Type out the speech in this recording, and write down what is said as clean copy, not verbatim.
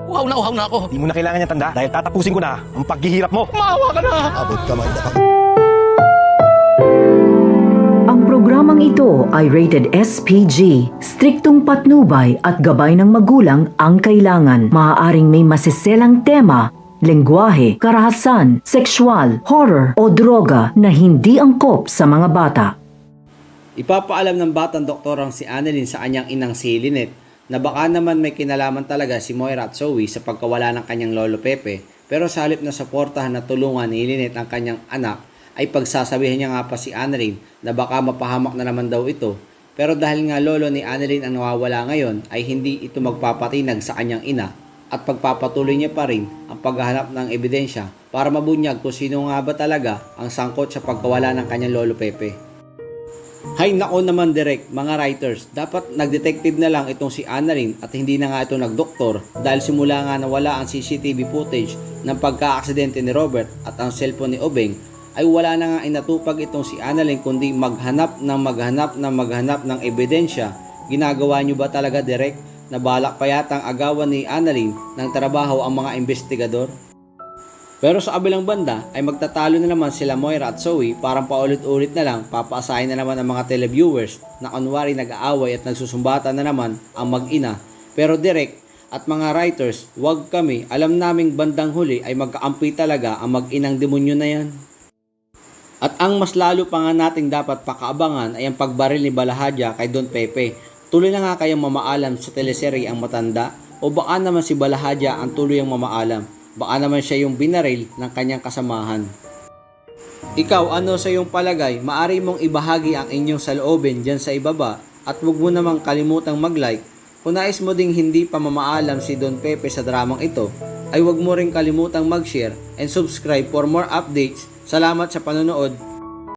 Uhaw na ako. Di mo na kailangan yung tanda dahil tatapusin ko na ang paghihirap mo. Maawa ka na. Abot kamay na kami. Ang programang ito ay rated SPG. Striktong patnubay at gabay ng magulang ang kailangan. Maaaring may masiselang tema, lengguwahe, karahasan, sexual, horror o droga na hindi angkop sa mga bata. Ipapaalam ng batang doktor ang si Annalyn sa kanyang inang si Lynette na baka naman may kinalaman talaga si Moira at Zoe sa pagkawala ng kanyang lolo Pepe, pero sa halip na suportahan na tulungan ni Lynette ang kanyang anak ay pagsasabihan niya nga pa si Annalyn na baka mapahamak na naman daw ito, pero dahil nga lolo ni Annalyn ang nawawala ngayon ay hindi ito magpapatinag sa kanyang ina at pagpapatuloy niya pa rin ang paghahanap ng ebidensya para mabunyag kung sino nga ba talaga ang sangkot sa pagkawala ng kanyang lolo Pepe. Hay nako naman direct mga writers, dapat nagdetective na lang itong si Annalyn at hindi na nga ito nagdoktor dahil simula nga nawala ang CCTV footage ng pagka-aksidente ni Robert at ang cellphone ni Obeng ay wala na nga inatupag itong si Annalyn kundi maghanap ng ebidensya. Ginagawa nyo ba talaga direct na balak pa yatang agawan ni Annalyn ng trabaho ang mga investigador? Pero sa kabilang banda ay magtatalo na naman sila Moira at Zoe, parang paulit-ulit na lang papaasahin na naman ang mga televiewers na kunwari nag-aaway at nagsusumbatan na naman ang mag-ina. Pero direct at mga writers, wag kami, alam naming bandang huli ay magkaampi talaga ang mag-inang demonyo na yan. At ang mas lalo pa nga nating dapat pakaabangan ay ang pagbaril ni Balahadja kay Don Pepe. Tuloy na nga kayang mamaalam sa teleserye ang matanda o baka naman si Balahadja ang tuloy ang mamaalam. Baka naman siya yung binaril ng kanyang kasamahan. Ikaw, ano sa iyong palagay? Maari mong ibahagi ang inyong saloobin dyan sa ibaba at huwag mo namang kalimutang mag-like. Kung nais mo ding hindi pa mamaalam si Don Pepe sa dramang ito, ay huwag mo rin kalimutang mag-share and subscribe for more updates. Salamat sa panonood.